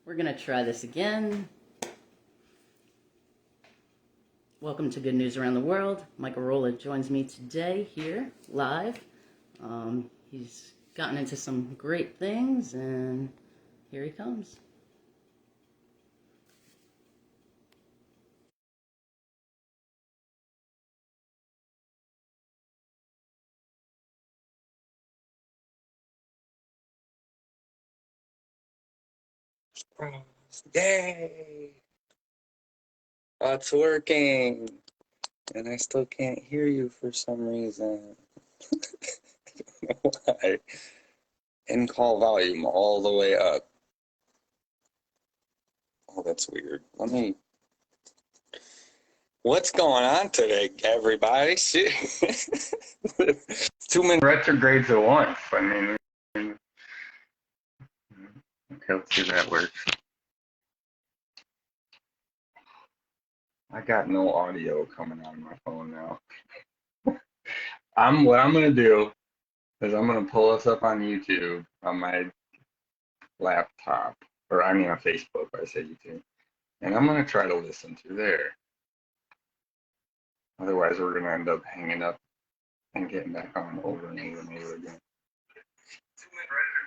We're going to try this again. Welcome to Good News Around the World. Michael Rolla joins me today here live. He's gotten into some great things, and here he comes. Yay! It's working, and I still can't hear you for some reason. I don't know why. In-call volume all the way up. Oh, that's weird. What's going on today, everybody? Shit. 2 many retrogrades at once. I mean, okay, let's see if that works. I got no audio coming out of my phone now. What I'm gonna do is I'm gonna pull us up on YouTube on my laptop, or I mean on Facebook, I say YouTube, and I'm gonna try to listen to there. Otherwise, we're gonna end up hanging up and getting back on over and over and over again.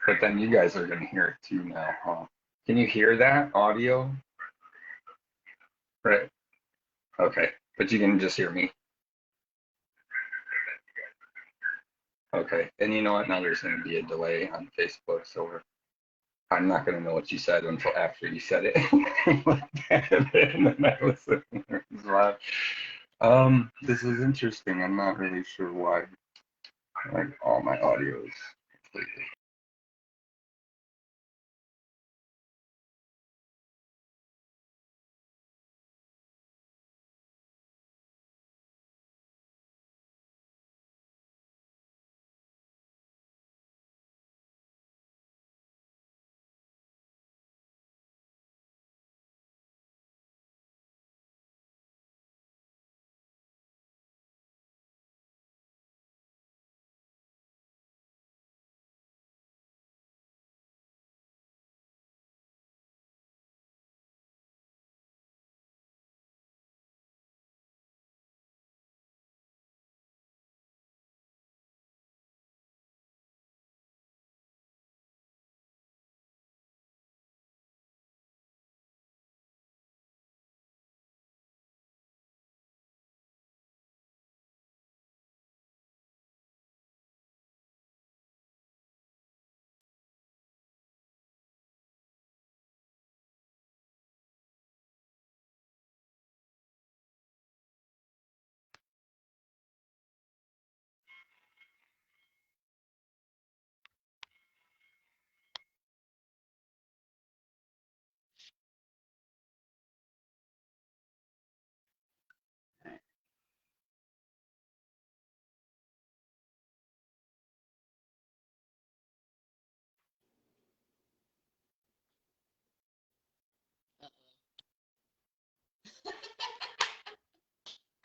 But then you guys are gonna hear it too now, huh? Can you hear that audio? Right. Okay, but you can just hear me. Okay, and you know what? Now there's going to be a delay on Facebook, so I'm not going to know what you said until after you said it. And then I listen. This is interesting. I'm not really sure why. Like all my audio is completely.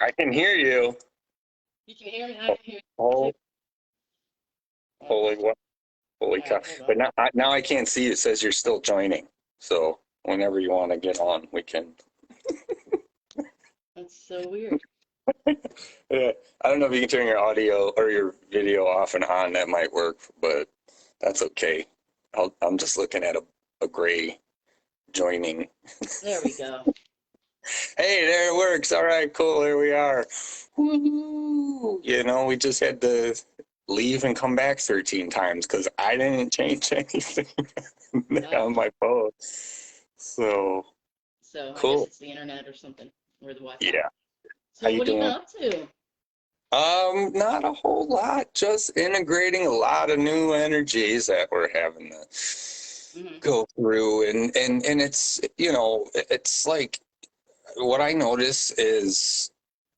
I can hear you. You can hear me? I can hear you. Oh, holy what? Holy cow! But now I can't see. It says you're still joining. So whenever you want to get on, we can. That's so weird. Yeah, I don't know if you can turn your audio or your video off and on. That might work, but that's okay. I'm just looking at a gray joining. There we go. Hey, there it works. All right, cool. There we are. Woo-hoo. You know, we just had to leave and come back 13 times because I didn't change anything on my phone. So I guess cool. it's the internet or something, or the Wi-Fi. Yeah. So what have you been up to? Not a whole lot, just integrating a lot of new energies that we're having to go through. And it's, it's like what I notice is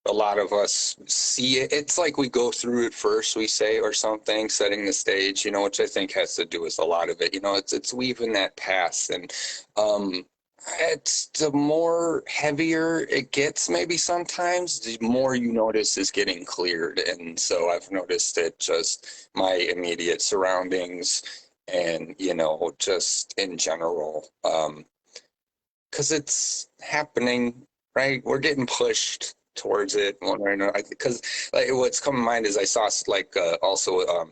a lot of us see it. It's like we go through it first, we say, or something, setting the stage, which I think has to do with a lot of it. It's weaving that past, and it's the more heavier it gets, maybe sometimes, the more you notice is getting cleared. And so I've noticed it just my immediate surroundings and, just in general. because it's happening, right? We're getting pushed towards it one way or another. Because like what's come to mind is I saw like also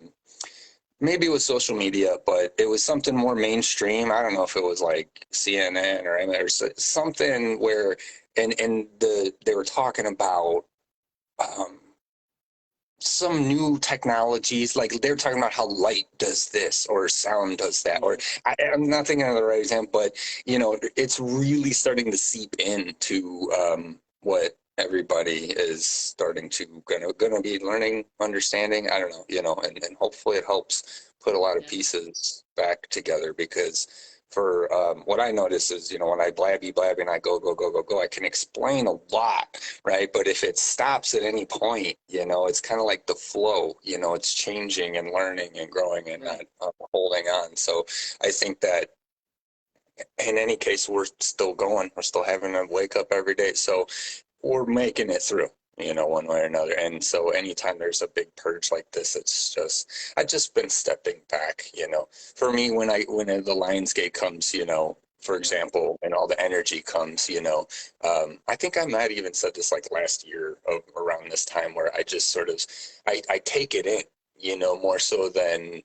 maybe it was social media, but it was something more mainstream. I don't know if it was like CNN or something where they were talking about um, some new technologies, like they're talking about how light does this or sound does that, or I'm not thinking of the right example, but it's really starting to seep into what everybody is starting to gonna be learning, understanding. I don't know, and hopefully it helps put a lot of Yeah. pieces back together because for what I notice is, when I blabby and I go, I can explain a lot, right? But if it stops at any point, it's kind of like the flow, it's changing and learning and growing and not Right. holding on. So I think that in any case, we're still going, we're still having to wake up every day. So we're making it through, one way or another. And so anytime there's a big purge like this, I've just been stepping back, for me, when the Lions Gate comes, for Right. example, and all the energy comes, I think I might even said this like last year around this time where I just sort of, I take it in, more so than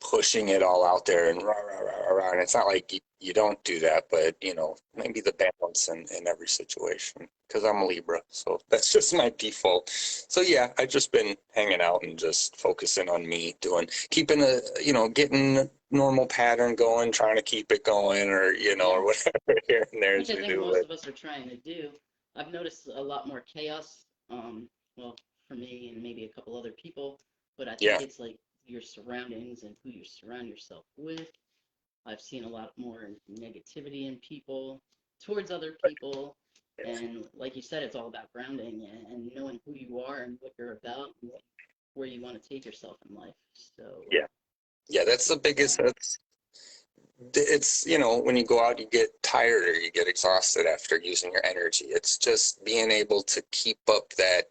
pushing it all out there and rah, rah, rah, rah, rah. And it's not like you don't do that, but maybe the balance in every situation because I'm a Libra, so that's just my default. So yeah, I've just been hanging out and just focusing on me keeping getting a normal pattern going, trying to keep it going or Yeah. or whatever here and there Which as I we think do most it. of us are trying to do. I've noticed a lot more chaos, well, for me and maybe a couple other people, but I think Yeah, it's like your surroundings and who you surround yourself with. I've seen a lot more negativity in people towards other people. And like you said, it's all about grounding and knowing who you are and what you're about and where you want to take yourself in life. So, yeah, yeah. That's the biggest. yeah. It's when you go out you get tired or you get exhausted after using your energy. It's just being able to keep up that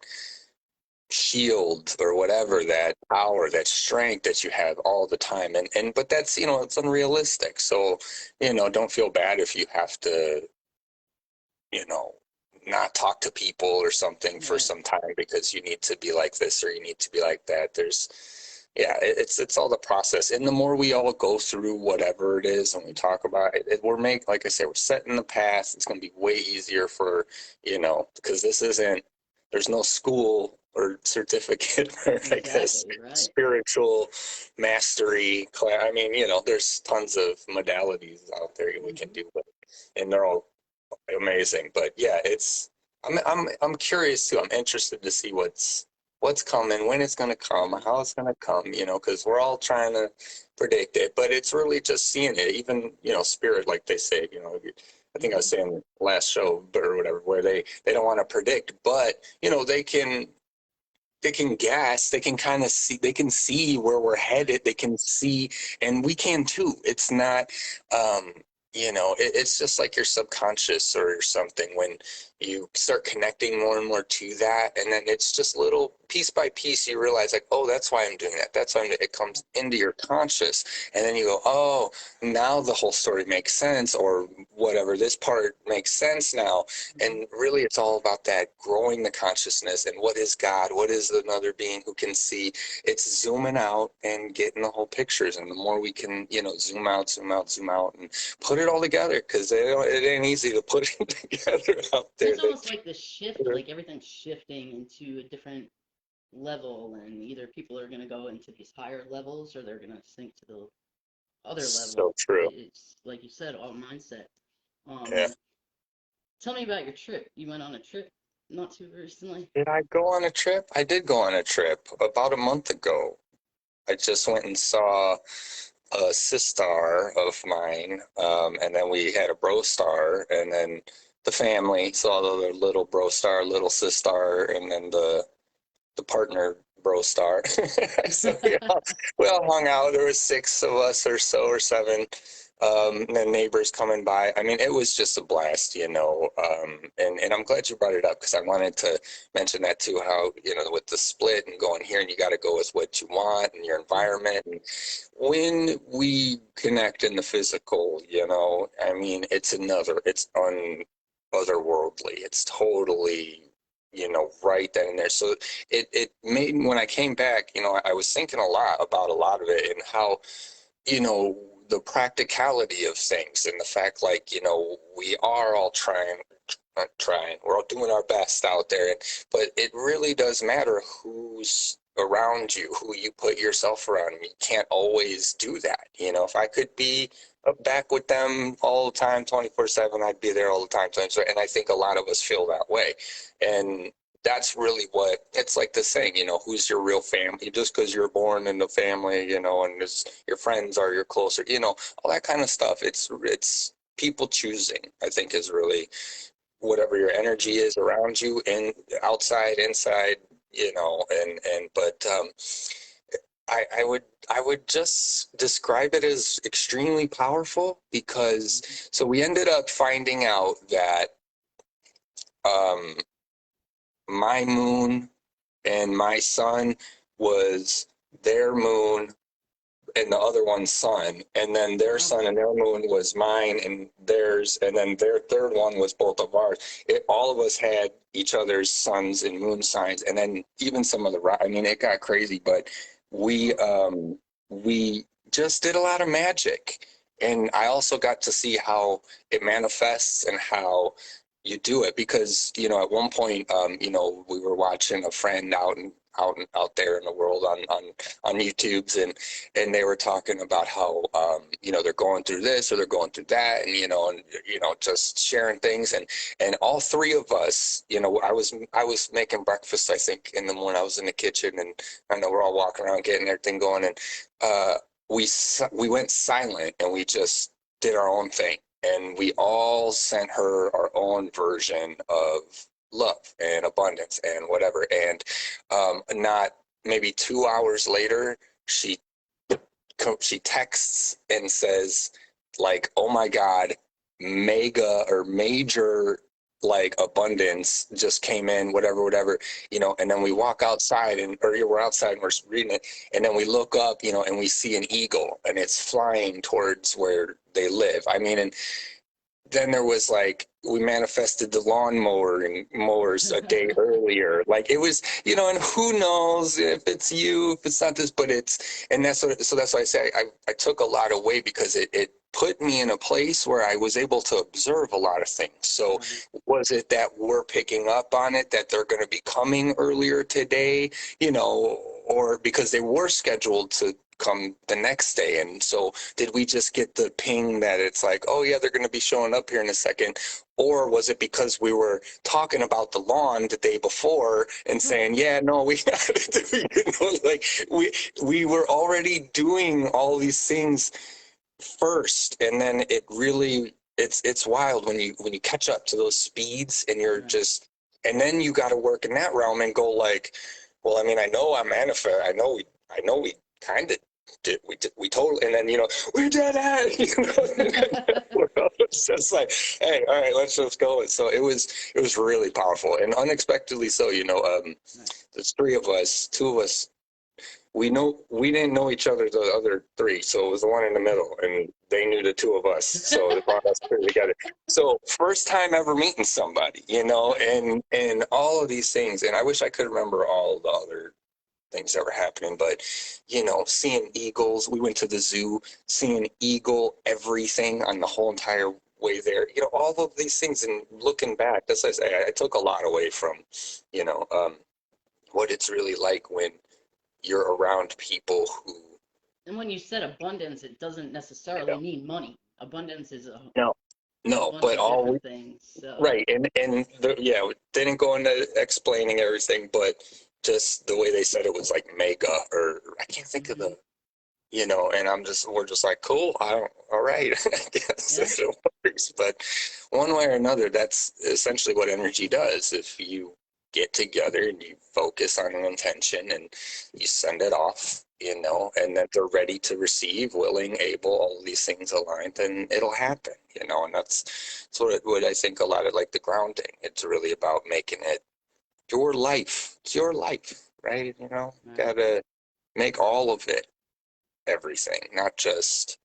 shield or whatever, Right. that power, that strength that you have all the time. And but that's it's unrealistic. So don't feel bad if you have to you know not talk to people or something for Right. some time because you need to be like this or you need to be like that. Yeah, it's all the process, and the more we all go through whatever it is, and we talk about it, like I say, we're setting the path. It's going to be way easier for because there's no school or certificate for like this Exactly. Right. spiritual mastery class. I mean, there's tons of modalities out there we can Hmm. do, and they're all amazing. But yeah, I'm curious too. I'm interested to see what's coming, when it's going to come, how it's going to come, because we're all trying to predict it, but it's really just seeing it. Even, spirit, like they say, I think I was Hmm. saying last show or whatever, where they don't want to predict, but, they can guess, they can kind of see, they can see where we're Right. headed, they can see, and we can too. It's not, um, it's just like your subconscious or something when you start connecting more and more to that, and then it's just little piece by piece you realize like, oh, that's why I'm doing that. That's why it comes into your conscious, and then you go, oh, now the whole story makes sense, or whatever. This part makes sense now, Hmm. and really, it's all about that growing the consciousness and what is God? What is another being who can see? It's zooming out and getting the whole pictures. And the more we can, zoom out, zoom out, zoom out, and put it all together, because it ain't easy to put it together out And there. it's almost like the shift, like everything's shifting into a different level, and either people are going to go into these higher levels or they're going to sink to the other So level. true. It's like you said, all mindset. Yeah. Um, Tell me about your trip. You went on a trip not too recently. Did I go on a trip? I did go on a trip about a month ago. I just went and saw a sister of mine, and then we had a bro star, and then the family saw the little bro star, little sister, and then the partner bro star. So we all hung out. There was six of us or so or seven. and then neighbors coming by. I mean, it was just a blast, you know. And I'm glad you brought it up because I wanted to mention that too, how, you know, with the split and going here and you got to go with what you want and your environment. And when we connect in the physical, you know, I mean, it's otherworldly. It's totally, you know, right then and there. So it made, when I came back, you know, I was thinking a lot about a lot of it and how, you know, the practicality of things and the fact, like, you know, we are all not trying, we're all doing our best out there, but it really does matter who's around you, who you put yourself around. You can't always do that. You know, if I could be back with them all the time, 24/7, I'd be there all the time. And I think a lot of us feel that way. And that's really what it's like, the saying, you know, who's your real family? Just because you're born in the family, you know, and your friends are your closer, you know, all that kind of stuff. It's people choosing, I think, is really whatever your energy is around you and outside, inside, you know, but I would just describe it as extremely powerful because so we ended up finding out that um my moon and my sun was their moon and the other one's sun, and then their sun and their moon was mine and theirs, and then their third one was both of ours. All of us had each other's suns and moon signs, and then even some of the, I mean, it got crazy, but we just did a lot of magic, and I also got to see how it manifests and how you do it because, you know, at one point, you know, we were watching a friend out there in the world on YouTube's, and they were talking about how, you know, they're going through this or they're going through that, and, you know, just sharing things, and all three of us, you know, I was making breakfast, I think, in the morning. I was in the kitchen, and I know we're all walking around getting everything going, and we went silent and we just did our own thing, and we all sent her our own version of love and abundance and whatever. And not maybe 2 hours later, she texts and says, like, "Oh my God, mega or major." Like abundance just came in, whatever, you know, and then we walk outside we're outside and we're reading it, and then we look up, you know, and we see an eagle and it's flying towards where they live. I mean, and then there was like, we manifested the lawnmower and mowers a day earlier. Like it was, you know, and who knows if it's you, if it's not this, but and so that's why I say I took a lot away because it put me in a place where I was able to observe a lot of things. So was it that we're picking up on it, that they're going to be coming earlier today, you know, or because they were scheduled to come the next day? And so did we just get the ping that it's like, oh yeah, they're going to be showing up here in a second? Or was it because we were talking about the lawn the day before and saying, yeah, no, we got to, you know, like we were already doing all these things first, and then it really, it's wild when you catch up to those speeds and you're just, and then you got to work in that realm and go like, well, I mean, I know I'm manifest, I know we kind of we totally, and then, you know, we did it, you know. It's just like, hey, all right, let's just go. And so it was really powerful and unexpectedly so, you know. There's three of us, two of us, we didn't know each other, the other three, so it was the one in the middle, and they knew the two of us, so they brought us three together. So first time ever meeting somebody, you know, and all of these things, and I wish I could remember all the other things that were happening, but, you know, seeing eagles, we went to the zoo, seeing eagle everything on the whole entire way there, you know, all of these things, and looking back, that's what I say, I took a lot away from, you know, what it's really like when you're around people who, And when you said abundance, it doesn't you necessarily know, mean money. Abundance is a no, bunch but of different things. So, right, yeah, we didn't go into explaining everything, but just the way they said it was like mega, or I can't think of the, you know, and we're just like, cool, all right, I guess yeah, it works, but one way or another, that's essentially what energy does. If you get together and you focus on an intention and you send it off, and that they're ready to receive, willing, able, all of these things aligned, then it'll happen, and that's sort of what I think a lot of like the grounding. It's really about making it your life. It's your life, right? Right. Gotta make all of it everything, not just,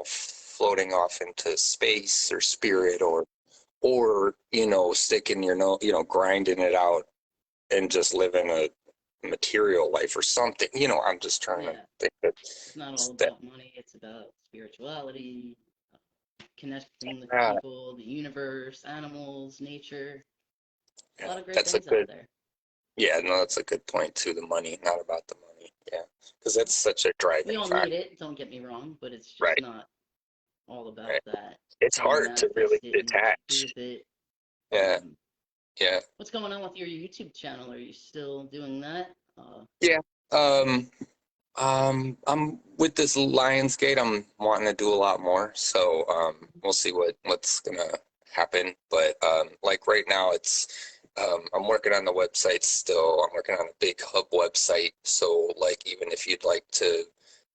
floating off into space or spirit or sticking your nose, grinding it out and just living a material life or something. I'm just trying to Yeah. think that It's not all that about money. It's about spirituality, connecting with yeah, people, the universe, animals, nature. A yeah, lot of great that's a things out good there. yeah, no, that's a good point too. The money, not about the money. Yeah, because that's such a We driving all factor, need it, don't get me wrong, but it's just right? not all about Right. that. It's How you hard to really manifest it and what you do detach. with it. Yeah, Um, yeah, what's going on with your YouTube channel? Are you still doing that? yeah. Um, I'm with this Lionsgate. I'm wanting to do a lot more, so we'll see what's gonna happen. But like right now, I'm working on the website still. I'm working on a big hub website. So like even if you'd like to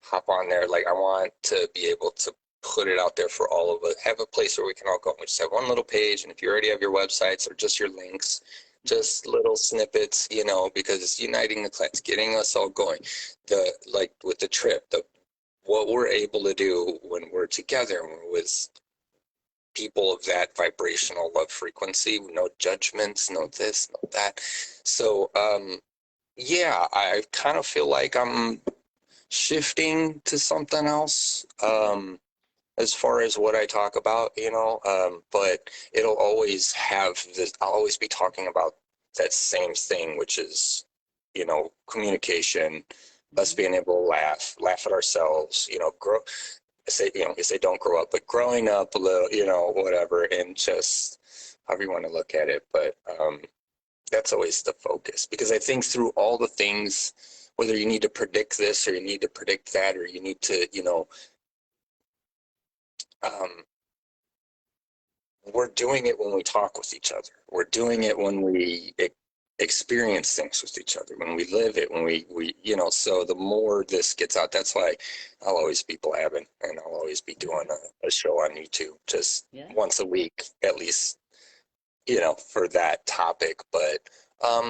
hop on there, like I want to be able to put it out there for all of us. Have a place where we can all go. We just have one little page, and if you already have your websites or just your links, just little snippets, because it's uniting the clans, getting us all going. Like with the trip, what we're able to do when we're together with people of that vibrational love frequency, no judgments, no this, no that. So yeah, I kind of feel like I'm shifting to something else. As far as what I talk about, but it'll always have this, I'll always be talking about that same thing, which is, communication, us Mm-hmm. being able to laugh at ourselves, grow, say don't grow up, but growing up a little, whatever, and just however you want to look at it. But that's always the focus, because I think through all the things, whether you need to predict this or you need to predict that, or you need to, um, we're doing it when we talk with each other. We're doing it when we experience things with each other, when we live it, when we so the more this gets out, that's why I'll always be blabbing and I'll always be doing a show on YouTube just Yeah. once a week, at least, for that topic. But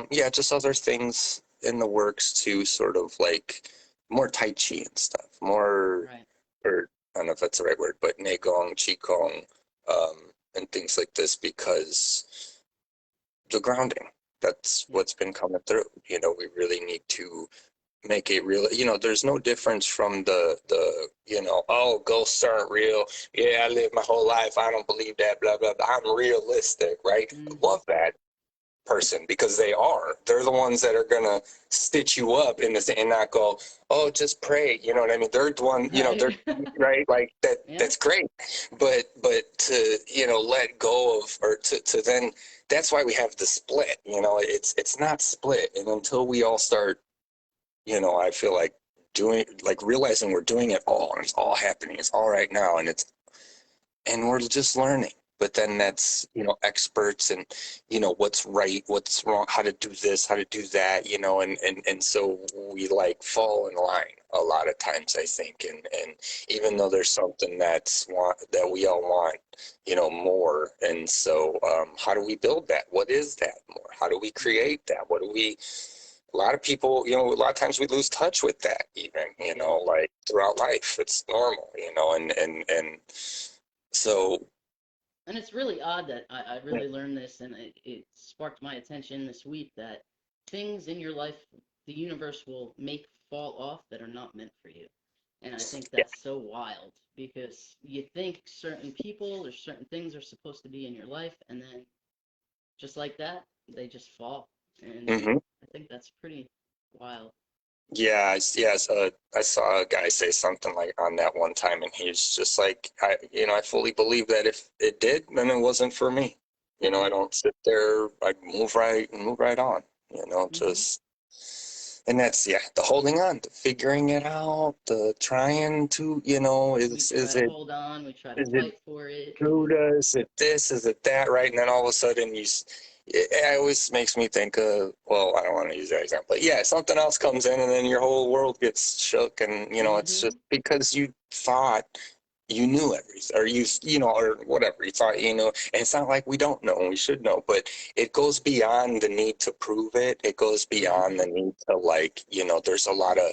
yeah, just other things in the works to sort of like more Tai Chi and stuff, more, Right. or I don't know if that's the right word, but Neigong, Qigong, and things like this, because the grounding, that's Yeah. what's been coming through. We really need to make it real. There's no difference from oh, ghosts aren't real. Yeah, I lived my whole life. I don't believe that, blah, blah, blah. I'm realistic, right? Mm-hmm. Love that person, because they're the ones that are gonna stitch you up in this and not go, oh, just pray, you know what I mean? They're the one, they're Right. right, like that. Yeah. That's great, but to let go of, or to then, that's why we have the split. It's not split, and until we all start, I feel like doing, like realizing we're doing it all, and it's all happening, it's all right now, and we're just learning. But then that's, experts and, what's right, what's wrong, how to do this, how to do that, and so we like fall in line a lot of times, I think. And even though there's something that we all want, more. And so how do we build that? What is that more? How do we create that? A lot of people, a lot of times we lose touch with that even, We do. like throughout life, it's normal, and so, And it's really odd that I really learned this, and it sparked my attention this week that things in your life, the universe will make fall off that are not meant for you. And I think yeah. that's so wild because you think certain people or certain things are supposed to be in your life, and then just like that, they just fall. And Hmm. I think that's pretty wild. Yeah, I saw a guy say something like on that one time, and he's just like, I fully believe that if it did, then it wasn't for me. I Right. don't sit there. I move right on. Hmm. Just, and that's, yeah, the holding on, the figuring it out, the trying to, We is try is to it hold on, we try to is it fight for it. Buddha? Is it this? Is it that? Right? And then all of a sudden it always makes me think of, well, I don't want to use that example, but yeah, something else comes in and then your whole world gets shook, and it's Mm-hmm. just because you thought you knew everything, or or whatever you thought, and it's not like we don't know and we should know, but it goes beyond the need to prove it. It goes beyond Mm-hmm. the need to, like, there's a lot of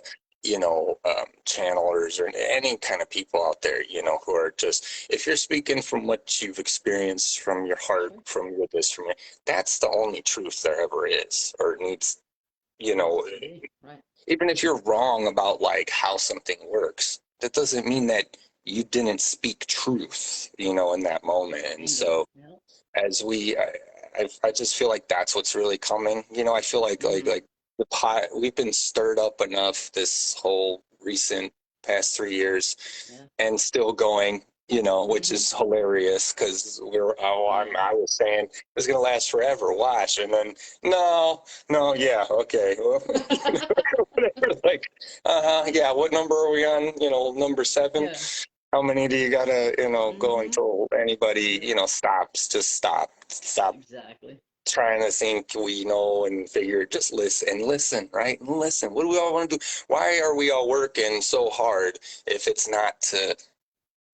channelers or any kind of people out there, who are just, if you're speaking from what you've experienced, from your heart, Sure. from your this, from your, that's the only truth there ever is, or needs, you Needs know, to be. Right. even if you're wrong about like how something works, that doesn't mean that you didn't speak truth, in that moment. And Bingo. so Yep. as I just feel like that's what's really coming. I feel like Mm-hmm. the pot, we've been stirred up enough this whole recent past 3 years, Yeah. and still going, which Mm-hmm. is hilarious because Yeah. I was saying it's gonna last forever. Watch, and then no, yeah, okay, well, whatever. Like, yeah, what number are we on? Number 7. Yeah. How many do you gotta, go Mm-hmm. until anybody, Yeah. stops? Just stop Exactly. trying to think we know and figure. Just listen and listen, right? Listen. What do we all want to do? Why are we all working so hard if it's not to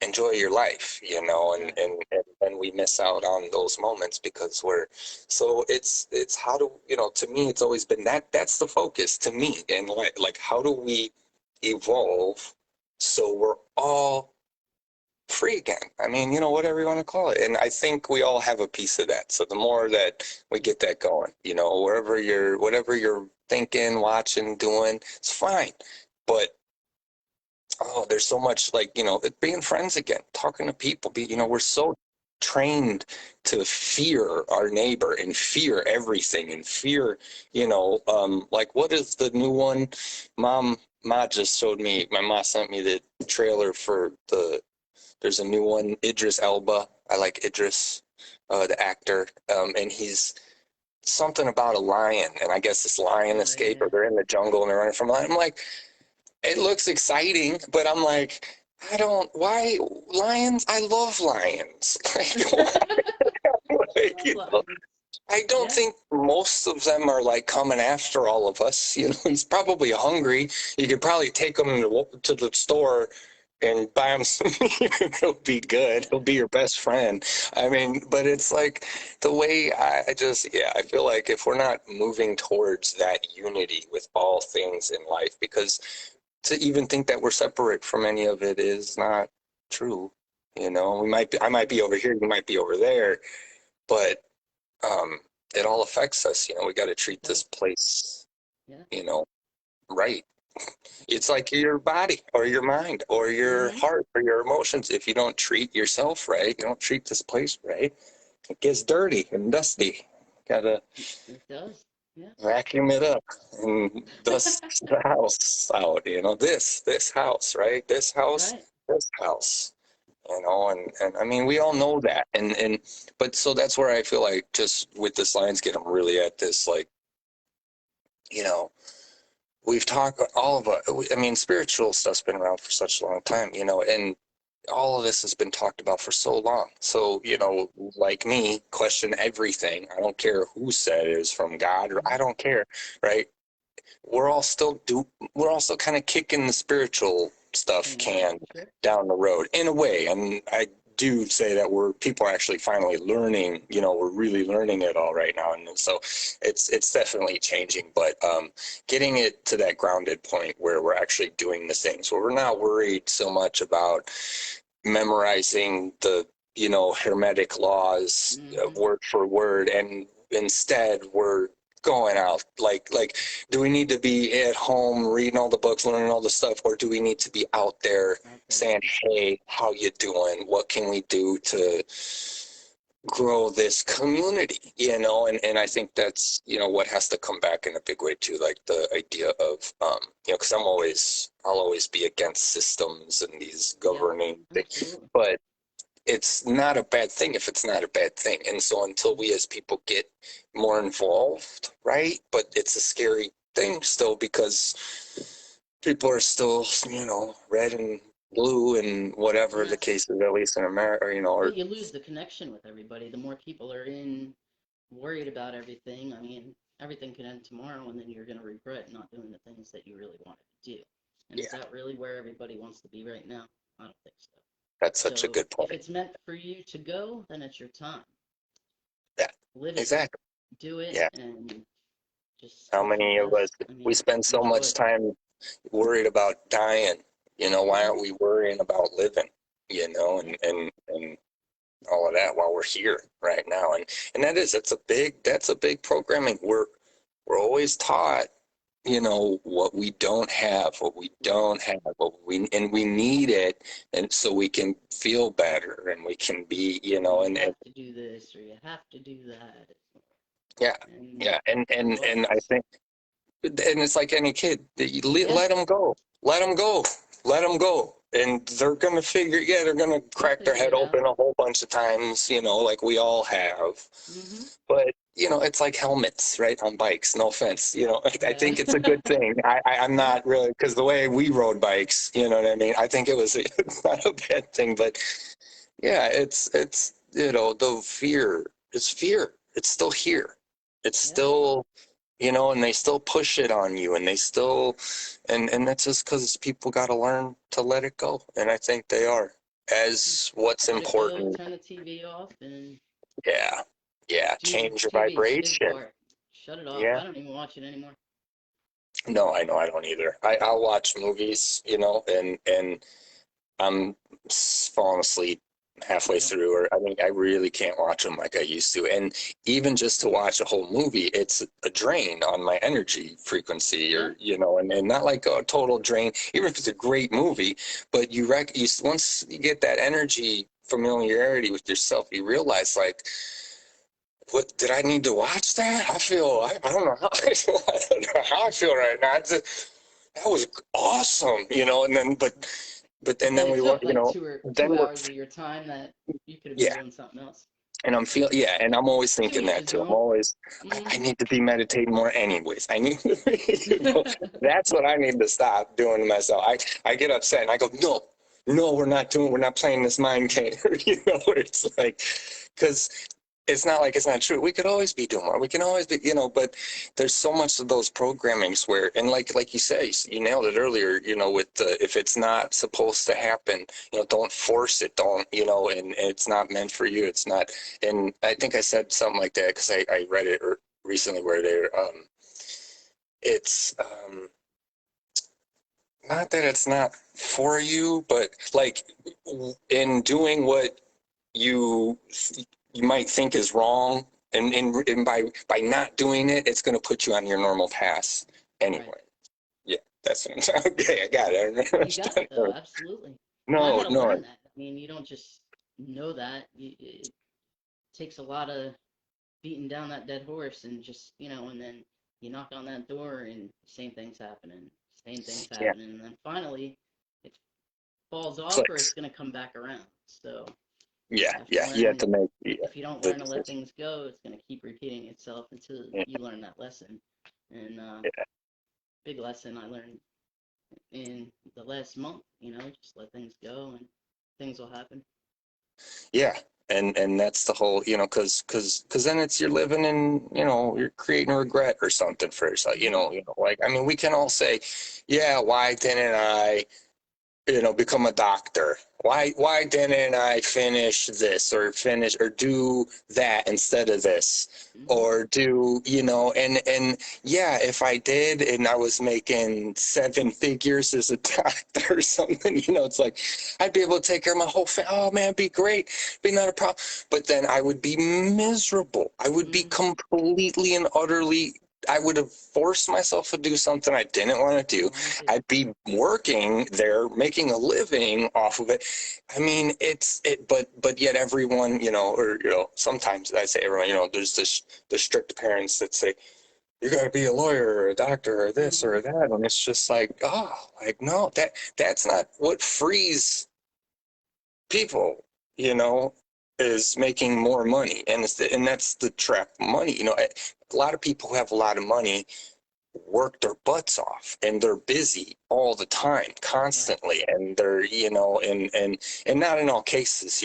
enjoy your life, Exactly. and then we miss out on those moments because so it's how do, to me, it's always been that's the focus to me. And like how do we evolve so we're all free again? I mean, whatever you want to call it. And I think we all have a piece of that. So the more that we get that going, whatever you're thinking, watching, doing, it's fine. But there's so much, like, being friends again, talking to people. Yeah. We're so trained to fear our neighbor and fear everything and fear, like, what is the new one? Ma just showed me, my mom sent me the trailer for there's a new one, Idris Elba. I like Idris, the actor. And he's something about a lion, and I guess this lion Oh escaped, or yeah. they're in the jungle and they're running from a lion. I'm like, it looks exciting, but I'm like, I don't, why lions? I love lions. Like, Love lions. I don't Yeah. think most of them are like coming after all of us. He's probably hungry. You could probably take him to the store and buy him some meat. He'll be good. He'll Yeah. be your best friend. I mean, but it's like the way I just, yeah, I feel like if we're not moving towards that unity with all things in life, because to even think that we're separate from any of it is not true. I might be over here, you might be over there, but um, it all affects us. We got to It treat this does. place, Yeah. you know, right. It's like your body or your mind or your Mm-hmm. heart or your emotions. If you don't treat yourself right, you don't treat this place right, it gets dirty and dusty. Gotta It does. Yeah. vacuum it up and dust the house out. This house, right? Right. This house. And I mean, we all know that. But so that's where I feel like, just with this Lionsgate, I'm really at this, like, you know, we've talked all of it. I mean, spiritual stuff's been around for such a long time, and all of this has been talked about for so long. So, like me, question everything. I don't care who said it is from God, or I Mm-hmm. don't care, right? We're all still kind of kicking the spiritual stuff Yeah. can Sure. down the road in a way. And I do say that people are actually finally learning, we're really learning it all right now. And so it's definitely changing, but getting it to that grounded point where we're actually doing the things, where we're not worried so much about memorizing the, hermetic laws, Mm-hmm. word for word, and instead we're going out, like, do we need to be at home reading all the books, learning all the stuff, or do we need to be out there Out there. saying, hey, how you doing, what can we do to grow this community, and I think that's, what has to come back in a big way too, like the idea of, because I'll always be against systems and these Yep. governing things, Absolutely. but it's not a bad thing if it's not a bad thing. And so until Mm-hmm. we as people get more involved, right? But it's a scary thing still, because people are still, red and blue and And whatever the that's case is, at least in America, well, or you lose the connection with everybody. The more people are in worried about everything, I mean, everything could end tomorrow, and then you're going to regret not doing the things that you really wanted to do. And is Yeah, that really where everybody wants to be right now? I don't think so. that's such a So good if point. it's meant for you to go, then it's your time. Yeah, Live it, exactly. do it, Yeah. and just How hope for the many of us, best. I we mean, spend so enjoy much it. time worried about dying? Why Hmm. aren't we worrying about living, Yeah. and all of that while we're here right now? And that's a big programming. We're always taught, what we don't have, Right. and we need it, and so we can feel better, and we can be, Or you and have to do this, or you have to do that. yeah, And yeah, as and I adults, think, and it's like any kid, that you yeah, let them go, let them go, let them go, and they're gonna they'll crack their figure head it out. open a whole bunch of times, like we all have. Hmm. But it's like helmets, right, on bikes. No offense, I Yeah. think it's a good thing. I'm Yeah. not really, because the way we rode bikes, you know what I mean. I think it's not a bad thing, but yeah, it's the fear is fear. It's still here. It's Yeah. still, and they still push it on you, and they still, and that's just because people got to learn to let it go, and I think they are, as what's Let it go, important. turn the TV off, and Yeah, yeah, do change your TV's big vibration. part. Shut it off. Yeah. I don't even watch it anymore. No, I know I don't either. I'll watch movies, and I'm falling asleep halfway Yeah. through, or I mean, I really can't watch them like I used to. And even just to watch a whole movie, it's a drain on my energy frequency, Yeah. or and not like a total drain, even if it's a great movie. But once you get that energy familiarity with yourself, you realize, like, what did I need to watch that? I don't know how I don't know how I feel right now. That was awesome, and then But we it want, took like two or then two we're, hours of your time that you could have been yeah. doing something else. And yeah, and I'm always To thinking each that his too. I'm own. always, I Hmm. need to be meditating more anyways. I need to be, that's what I need to stop doing to myself. I get upset and I go, no, we're not playing this mind game. It's like, because it's not like it's not true. We could always be doing more. We can always be, but there's so much of those programmings where, and like you say, you nailed it earlier, with if it's not supposed to happen, don't force it. Don't, and it's not meant for you. It's not. And I think I said something like that because I read it recently where it's, not that it's not for you, but like in doing what you you might think is wrong, and by not doing it, it's going to put you on your normal path Right. anyway. Yeah, that's what I'm saying. Okay, I got You got it though, it. absolutely. And I No, had to no, learn that. I mean, you don't just know that. It takes a lot of beating down that dead horse and just, and then you knock on that door and same things yeah, happening, and then finally it falls off or it's clicks. going to come back around. So Yeah, you have to yeah, you have learn, to make if you don't the learn to let decision. things go, it's going to keep repeating itself until Yeah, you learn that lesson. And yeah, big lesson I learned in the last month, just let things go and things will happen. yeah. And that's the whole, because then it's you're living in, you're creating regret or something for yourself, Hmm. like, I mean, we can all say, yeah, why didn't I become a doctor? Why didn't I finish this, or finish or do that instead of this? Hmm. Or do, and yeah, if I did and I was making seven figures as a doctor or something, it's like I'd be able to take care of my whole family. Oh man, it'd be great. Be not a problem. But then I would be miserable. I would be Hmm. completely and utterly, I would have forced myself to do something I didn't want to Didn't do. want to do. I'd be working there, making a living off of it. I mean, but yet everyone, or sometimes I say everyone, there's the strict parents that say you got to be a lawyer or a doctor or this Hmm. or that, and it's just like, like no, that's not what frees people, you know, is making more money, and and that's the trap. Money, a lot of people who have a lot of money work their butts off, and they're busy all the time, constantly, and they're, and not in all cases,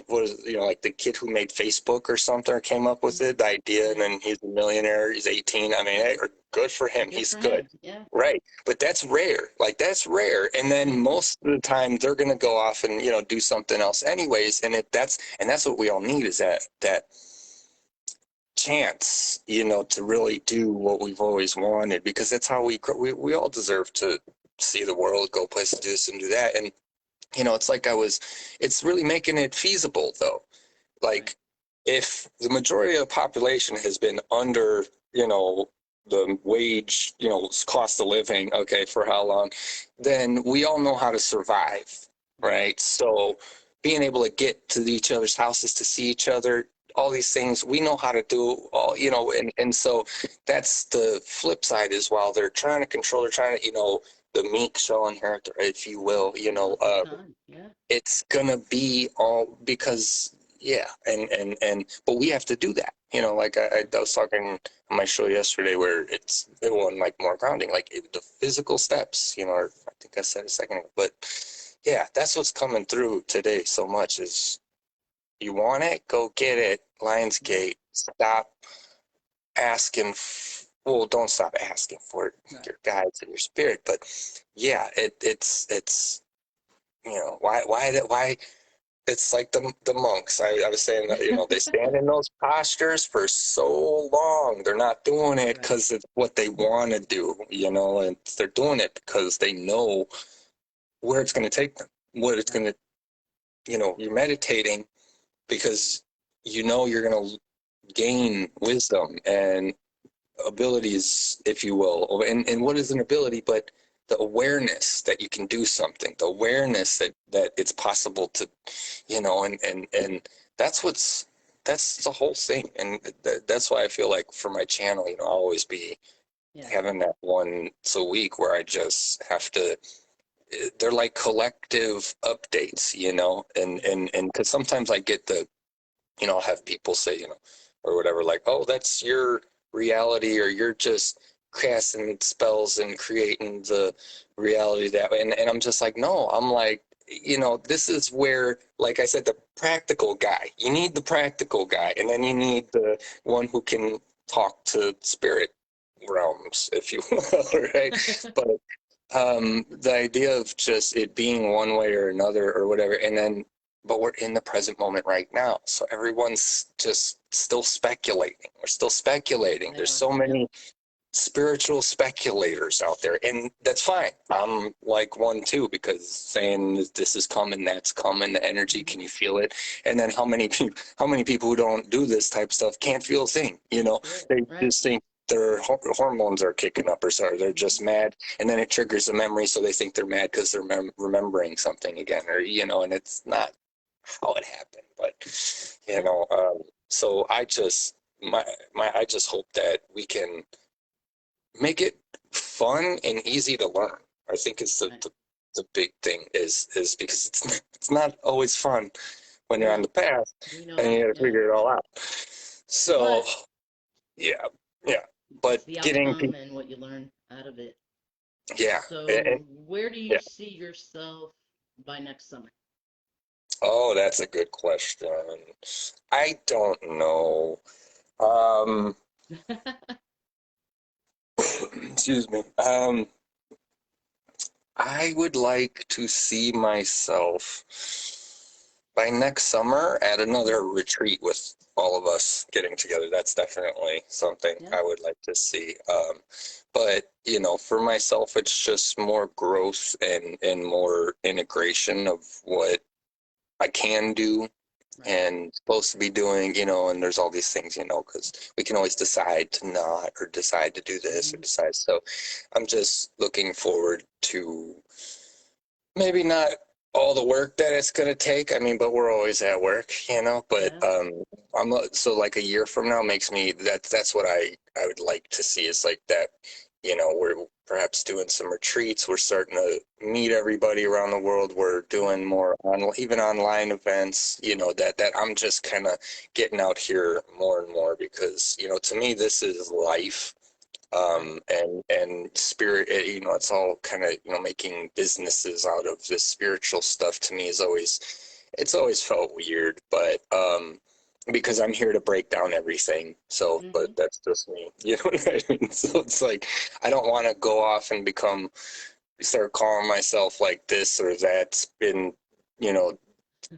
was, like the kid who made Facebook or something, or came up with it, the idea, and then he's a millionaire, he's 18. I mean, hey, good for him, he's good. Yeah. Right. But that's rare. Like, that's rare. And then most of the time they're going to go off and, do something else anyways. And that's what we all need, is that chance, to really do what we've always wanted, because that's how we all deserve to see the world, go places, do this and do that. And, it's like it's really making it feasible, though. Like, if the majority of the population has been under, the wage, cost of living, okay, for how long, then we all know how to survive, right? So being able to get to each other's houses to see each other, all these things, we know how to do all, and so that's the flip side, is while they're trying to control, they're trying to, the meek shall inherit, if you will, it's gonna be all because, but we have to do that, like I was talking on my show yesterday, where it won like more grounding, like the physical steps, or I think I said a second ago, but yeah, that's what's coming through today so much, is you want it, go get it, Lionsgate. Stop asking. Well, don't stop asking for it, your guides and your spirit, but yeah, it's why it's like the monks. I was saying that, they stand in those postures for so long. They're not doing it because it's what they want to do, and they're doing it because they know where it's going to take them, what it's going to, you're meditating because you're going to gain wisdom and abilities, if you will. And what is an ability but the awareness that you can do something, the awareness that it's possible to, and that's the whole thing. And that's why I feel like for my channel, I'll always be having that once a week where I just have to, they're like collective updates, and because sometimes I get I'll have people say, or whatever, like, oh, that's your reality, or you're just casting spells and creating the reality that way. And I'm just like, no, I'm like, this is where, like I said, the practical guy, you need the practical guy, and then you need the one who can talk to spirit realms, if you will, right? But the idea of just it being one way or another or whatever, and then but we're in the present moment right now, so everyone's just still speculating. We're still speculating. There's so many spiritual speculators out there, and that's fine. I'm like one too, because saying this is coming, that's coming, the energy, can you feel it? And then how many people who don't do this type of stuff can't feel a thing? They just think their hormones are kicking up, or sorry, they're just mad, and then it triggers a memory, so they think they're mad because they're remembering something again, or and it's not how it happened. But so I just I just hope that we can make it fun and easy to learn. I think it's the big thing, is because it's not always fun when you're on the path and you got to figure it all out. So yeah, but the getting outcome and what you learn out of it. So where do you see yourself by next summer? Oh, that's a good question. I don't know. Excuse me. I would like to see myself by next summer at another retreat with all of us getting together. That's definitely something I would like to see. But for myself, it's just more growth and more integration of what I can do and supposed to be doing, and there's all these things, because we can always decide to not, or decide to do this, or decide. So I'm just looking forward to maybe not all the work that it's going to take. I mean, but we're always at work, but so like a year from now makes me, that's what I would like to see, is like that, we're perhaps doing some retreats. We're starting to meet everybody around the world. We're doing more even online events, that I'm just kind of getting out here more and more, because, to me, this is life. and spirit, it's all kind of, making businesses out of this spiritual stuff to me it's always felt weird, but because I'm here to break down everything. So, Mm-hmm. but that's just me, you know what I mean? So it's like, I don't want to go off and start calling myself like this or that, been,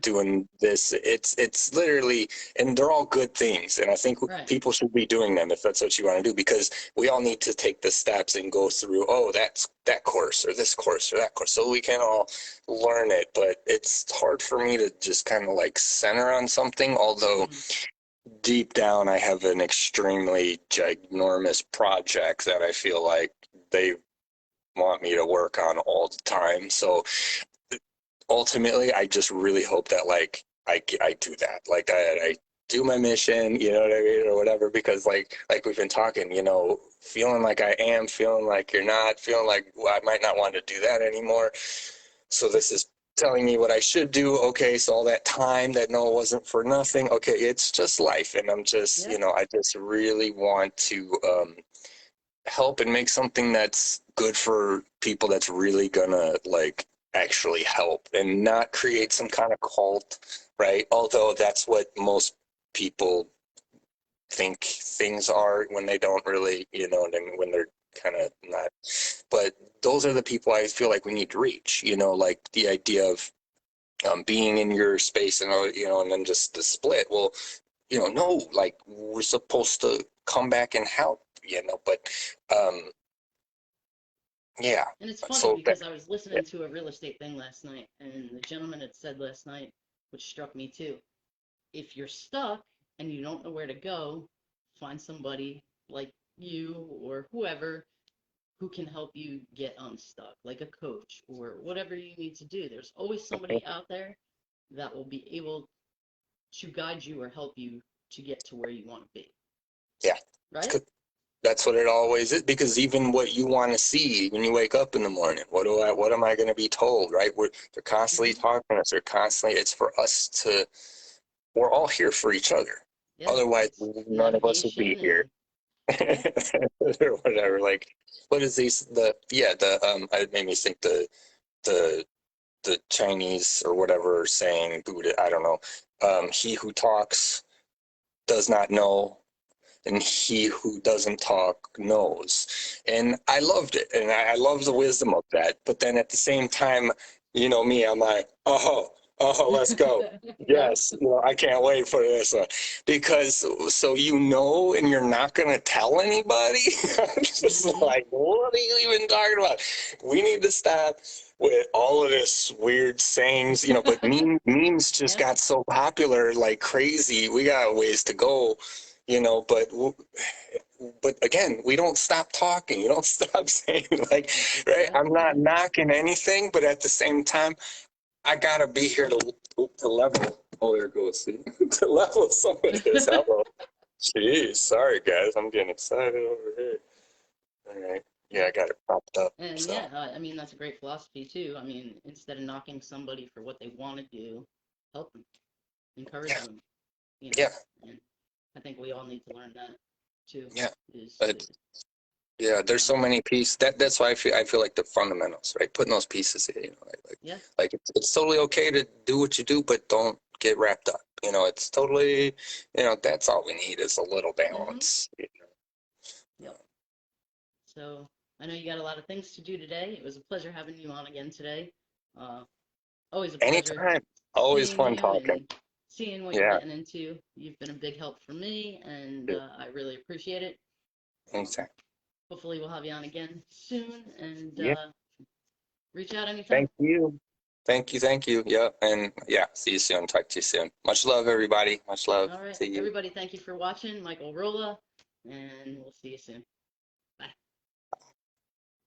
doing this. It's literally, and they're all good things, and I think Right. people should be doing them if that's what you want to do, because we all need to take the steps and go through, oh, that's that course or this course or that course, so we can all learn it. But it's hard for me to just kind of like center on something, although Mm-hmm. deep down I have an extremely ginormous project that I feel like they want me to work on all the time. So ultimately, I just really hope that like I do that. Like I do my mission, you know what I mean, or whatever. Because like we've been talking, feeling like I am, feeling like you're not, feeling like, well, I might not want to do that anymore. So this is telling me what I should do. Okay, so all that time that no, it wasn't for nothing. Okay, it's just life, and I'm just, Yep. I just really want to help and make something that's good for people, that's really gonna like actually help, and not create some kind of cult, right? Although that's what most people think things are when they don't really, and when they're kind of not. But those are the people I feel like we need to reach, like the idea of being in your space, and and then just the split. Well, no, like we're supposed to come back and help, but um yeah. And it's funny So that, because I was listening to a real estate thing last night, and the gentleman had said last night, which struck me too, if you're stuck and you don't know where to go, find somebody like you or whoever who can help you get unstuck, like a coach or whatever you need to do. There's always somebody out there that will be able to guide you or help you to get to where you want to be. yeah, Right? that's what it always is. Because even what you want to see when you wake up in the morning, what am I going to be told, right? They're constantly Mm-hmm. talking to us. They're constantly, it's for us we're all here for each other. Yeah, Otherwise, it's none of us would be navigation here. and yeah. Or whatever. Like, what is it made me think the Chinese or whatever saying, Buddha, I don't know. He who talks does not know, and he who doesn't talk knows. And I loved it, and I love the wisdom of that. But then at the same time, me, I'm like, oh, let's go. Yep. Yes, I can't wait for this one, because so and you're not gonna tell anybody. I'm just Mm-hmm. like, what are you even talking about? We need to stop with all of this weird sayings, but memes just Yeah. got so popular like crazy. We got a ways to go, but again, we don't stop talking. You don't stop saying, like, right? I'm not Exactly. knocking anything, but at the same time, I gotta be here to level. Oh, there it goes. See? To level some of this. Hello. Jeez, sorry guys, I'm getting excited over here. All right. Yeah, I got it propped up. And So yeah, I mean, that's a great philosophy too. I mean, instead of knocking somebody for what they want to do, help them, encourage yeah, them, yeah, and I think we all need to learn that too, yeah. is to, But yeah, there's so um, many pieces. That's why I feel like the fundamentals, right? Putting those pieces in, yeah. like it's totally okay to do what you do, but don't get wrapped up. It's totally, that's all we need is a little Mm-hmm. balance. Yep. So I know you got a lot of things to do today. It was a pleasure having you on again today. Uh, always a pleasure Anytime, always seeing fun you talking. and seeing what you're Yeah, getting into. You've been a big help for me, and yeah, I really appreciate it. anytime. Hopefully, we'll have you on again soon, and Yeah, reach out anytime. thank you. Thank you. Yeah, and yeah, see you soon. Talk to you soon. Much love, everybody. Much love All right, to you. everybody, thank you for watching. Michael Rolla, and we'll see you soon.